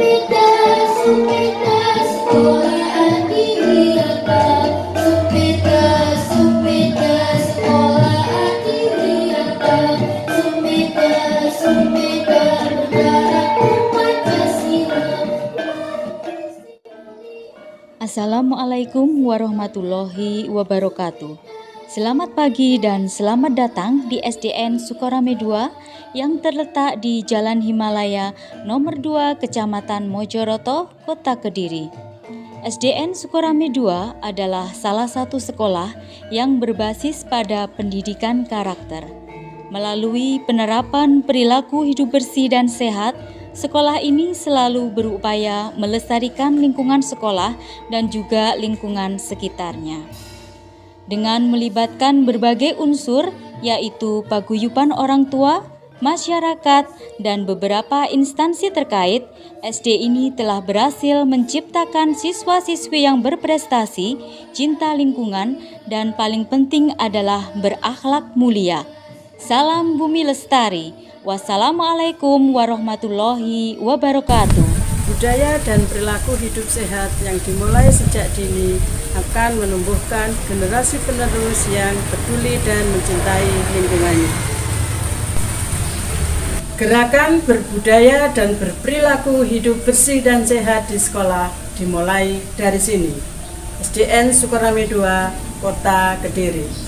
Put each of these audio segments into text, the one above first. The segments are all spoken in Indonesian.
Sempita, sempita, sekolah adiwiyata. Sempita, sempita, sekolah adiwiyata. Sempita, sempita, berdarah Pancasila. Assalamualaikum warahmatullahi wabarakatuh. Selamat pagi dan selamat datang di SDN Sukorame 2 yang terletak di Jalan Himalaya nomor 2 Kecamatan Mojoroto, Kota Kediri. SDN Sukorame 2 adalah salah satu sekolah yang berbasis pada pendidikan karakter. Melalui penerapan perilaku hidup bersih dan sehat, sekolah ini selalu berupaya melestarikan lingkungan sekolah dan juga lingkungan sekitarnya. Dengan melibatkan berbagai unsur, yaitu paguyuban orang tua, masyarakat, dan beberapa instansi terkait, SD ini telah berhasil menciptakan siswa-siswi yang berprestasi, cinta lingkungan, dan paling penting adalah berakhlak mulia. Salam Bumi Lestari. Wassalamualaikum warahmatullahi wabarakatuh. Budaya dan perilaku hidup sehat yang dimulai sejak dini akan menumbuhkan generasi penerus yang peduli dan mencintai lingkungannya. Gerakan berbudaya dan berperilaku hidup bersih dan sehat di sekolah dimulai dari sini. SDN Sukorame 2, Kota Kediri.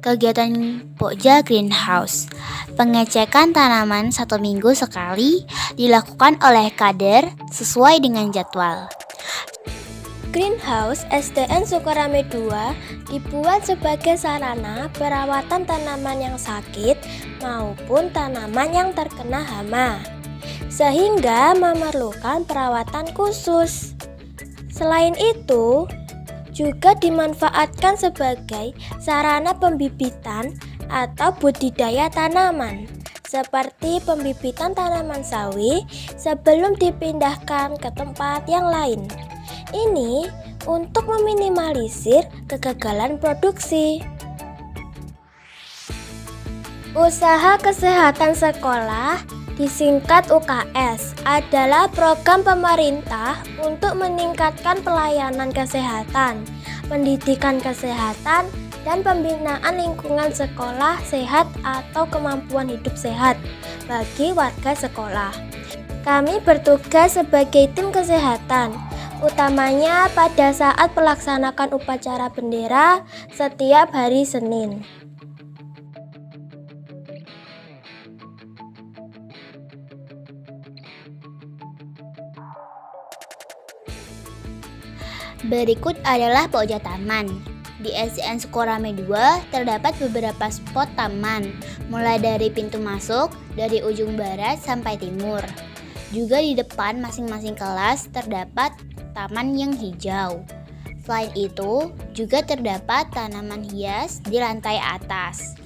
Kegiatan Pokja Greenhouse. Pengecekan tanaman 1 minggu sekali dilakukan oleh kader sesuai dengan jadwal. Greenhouse SDN Sukorame 2 dibuat sebagai sarana perawatan tanaman yang sakit maupun tanaman yang terkena hama, sehingga memerlukan perawatan khusus. Selain itu, juga dimanfaatkan sebagai sarana pembibitan atau budidaya tanaman, seperti pembibitan tanaman sawi sebelum dipindahkan ke tempat yang lain. Ini untuk meminimalisir kegagalan produksi. Usaha Kesehatan Sekolah, disingkat UKS, adalah program pemerintah untuk meningkatkan pelayanan kesehatan, pendidikan kesehatan, dan pembinaan lingkungan sekolah sehat atau kemampuan hidup sehat bagi warga sekolah. Kami bertugas sebagai tim kesehatan, utamanya pada saat melaksanakan upacara bendera setiap hari Senin. Berikut adalah pokja taman. Di SDN Sukorame 2 terdapat beberapa spot taman, mulai dari pintu masuk dari ujung barat sampai timur. Juga di depan masing-masing kelas terdapat taman yang hijau. Selain itu, juga terdapat tanaman hias di lantai atas.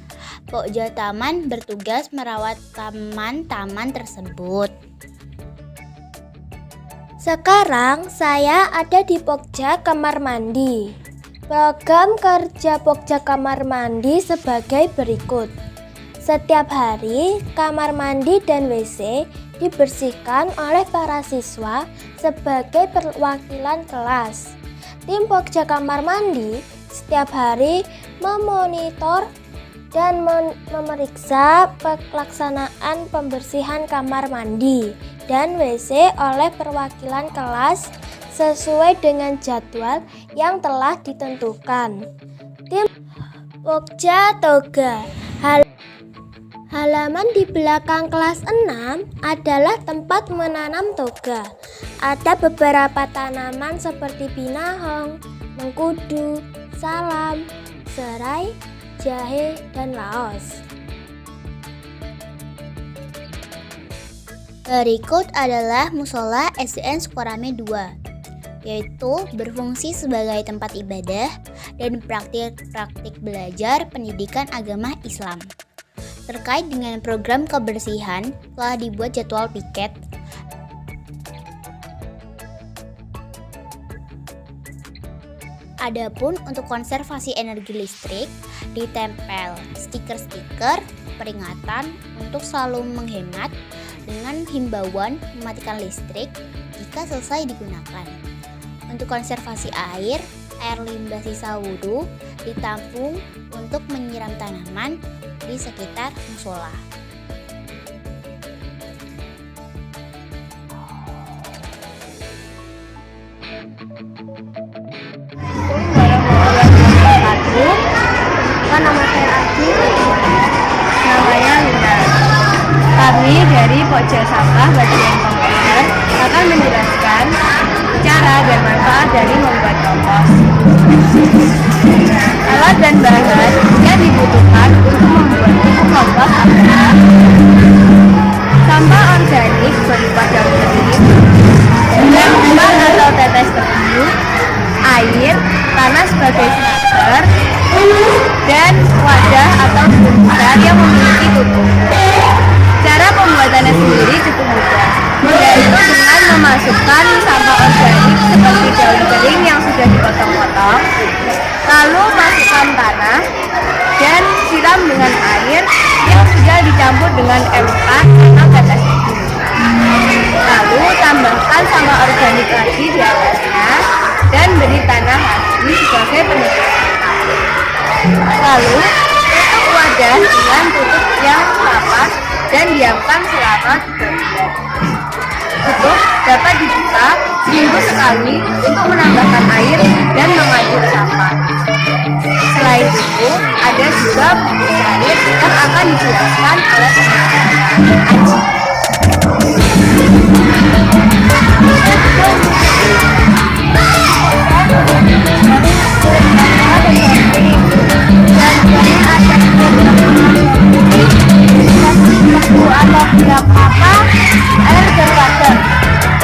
Pokja taman bertugas merawat taman-taman tersebut. Sekarang saya ada di Pokja Kamar Mandi. Program kerja Pokja Kamar Mandi sebagai berikut. Setiap hari, kamar mandi dan WC dibersihkan oleh para siswa sebagai perwakilan kelas. Tim Pokja Kamar Mandi setiap hari memonitor dan memeriksa pelaksanaan pembersihan kamar mandi dan WC oleh perwakilan kelas sesuai dengan jadwal yang telah ditentukan. Tim Pokja Toga. Halaman di belakang kelas 6 adalah tempat menanam toga. Ada beberapa tanaman seperti pinahong, mengkudu, salam, serai, jahe, dan laos. Berikut adalah musola SDN Sukorame 2, yaitu berfungsi sebagai tempat ibadah dan praktik belajar pendidikan agama Islam. Terkait dengan program kebersihan, telah dibuat jadwal piket Adapun untuk konservasi energi listrik, ditempel stiker-stiker peringatan untuk selalu menghemat dengan himbauan mematikan listrik jika selesai digunakan. Untuk konservasi air limbah sisa wudhu ditampung untuk menyiram tanaman di sekitar musola. Nama saya Adi, namanya Linda. Kami dari Pokja Sampah Bagian Komposter akan menjelaskan cara dan manfaat dari membuat kompos. Alat dan bahan yang dibutuhkan untuk membuat pupuk kompos adalah sampah organik berupa daun kering, lembar atau tetes tebu, air, tanah sebagai starter, dan wadah atau besar yang memiliki tutup. Cara pembuatannya sendiri cukup mudah, yaitu dengan memasukkan sampah organik seperti daun kering yang sudah dipotong-potong, lalu masukkan tanah dan siram dengan air yang sudah dicampur dengan empat atau tetes tebu. Lalu tambahkan sampah organik lagi di atasnya dan beri tanah lagi sebagai penutup. Lalu tutup wadah dengan tutup yang rapat dan diamkan selama 3 bulan. Tutup dapat dibuka seminggu sekali untuk menambahkan air dan mengatur sampah. Selain itu, ada juga bubuk cair yang akan dijelaskan oleh pengajar.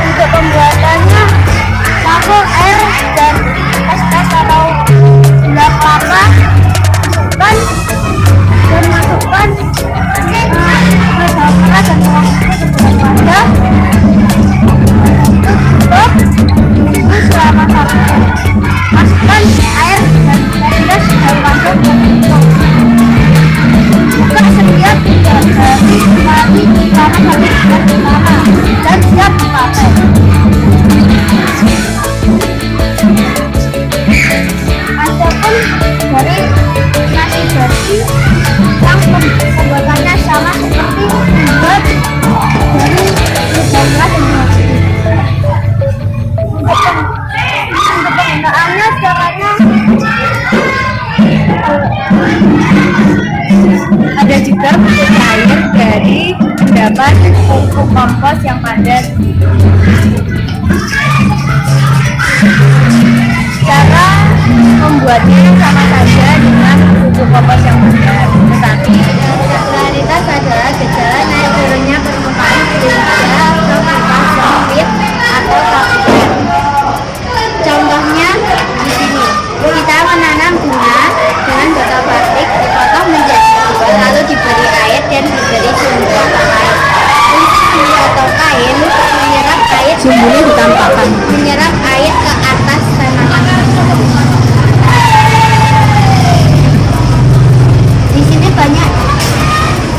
Untuk pembuatannya, campur air dan es atau gula kelapa, masukkan ke dalam keras dan wadah. Tutup, tunggu selama 1 jam. Masukkan air dan es dalam wadah dan tutup. Buka setiap 3 hari sekali selama 1 bulan pertama dan siap dipakai. Adapun dari nasi bersih yang pembuatannya sama seperti membuat dari udara dan nasi. Untuk penggunaannya caranya ada juga pupuk cair dari endapan pupuk kompos yang padat. Cara membuatnya sama saja dengan pupuk kompos yang padat, tetapi prioritas adalah gejala naik turunnya permukaan sehingga kertas sempit atau kapten. Contohnya di sini, kita menanam bunga dengan botol plastik dipotong menjadi 2 lalu diberi air dan diberi sumbu atau kain. Sumbu atau kain menyerap air ke atas tanaman tersebut. Di sini banyak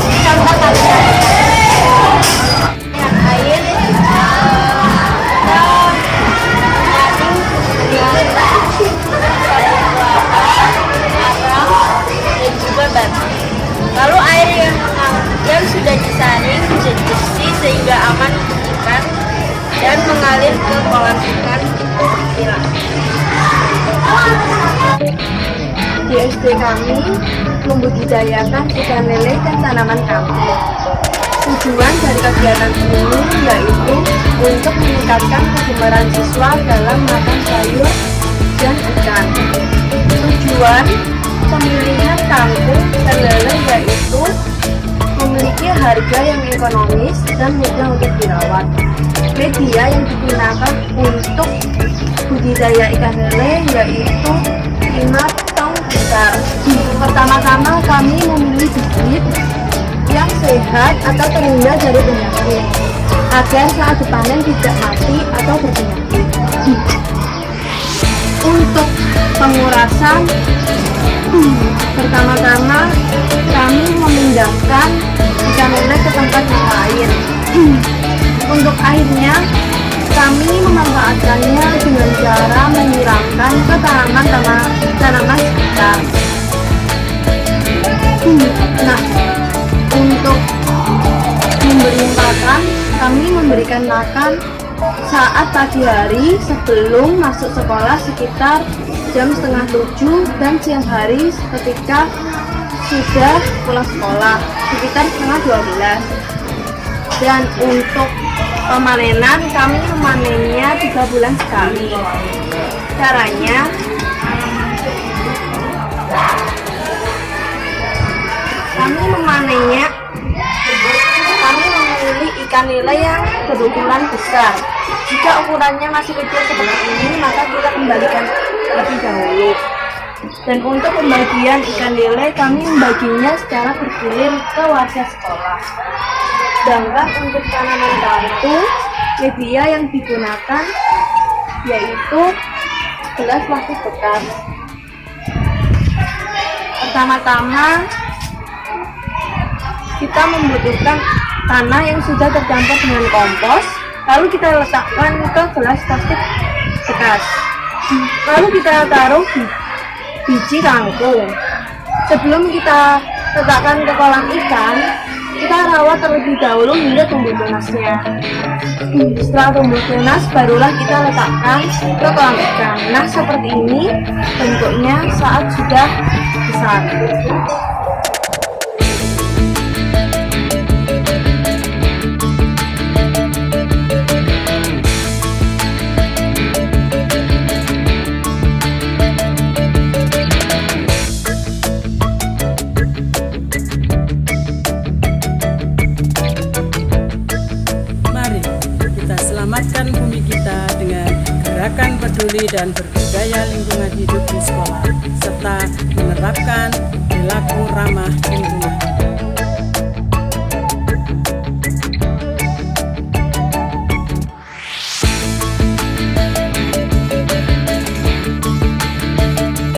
contoh tanaman. Air dan juga batu. Lalu air yang sudah disaring menjadi bersih sehingga aman untuk ikan dan mengalir ke kolam ikan untuk disiram. Di SD kami membudidayakan ikan lele dan tanaman kampung. Tujuan dari kegiatan ini yaitu untuk meningkatkan kegemaran siswa dalam makan sayur dan ikan. Tujuan pemilihan kangkung dan lele yaitu memiliki harga yang ekonomis dan mudah untuk dirawat. Media yang digunakan untuk budidaya ikan lele yaitu 5 tong besar. Pertama-tama kami memilih bibit yang sehat atau terhindar dari penyakit agar saat dipanen tidak mati atau berpenyakit. Untuk pengurasan, pertama-tama kami memindahkan ikan lele ke tempat yang lain. Untuk airnya, kami memanfaatkannya dengan cara menyiramkan ke tanaman sekitar. Nah, untuk memberi makan, kami memberikan makan saat pagi hari sebelum masuk sekolah sekitar jam 6:30 dan siang hari ketika sudah pulang sekolah sekitar 11:30. Dan untuk pemanenan, kami memanennya 3 bulan sekali. Caranya, kami memilih ikan lele yang berukuran besar. Jika ukurannya masih kecil seperti ini, maka kita kembalikan lebih dahulu. Dan untuk pembagian ikan lele, kami membaginya secara bergilir ke warga sekolah. Sedangkan untuk tanaman batu, media yang digunakan yaitu gelas plastik bekas. Pertama-tama, kita membutuhkan tanah yang sudah tercampur dengan kompos, lalu kita letakkan ke gelas plastik bekas. Lalu kita taruh biji kangkung. Sebelum kita letakkan ke kolam ikan, kita rawat terlebih dahulu hingga tumbuh tunasnya. Setelah tumbuh tunas, barulah kita letakkan ke kolam ikan. Nah, seperti ini bentuknya saat sudah besar. Selamatkan bumi kita dengan gerakan peduli dan berbudaya lingkungan hidup di sekolah, serta menerapkan perilaku ramah lingkungan.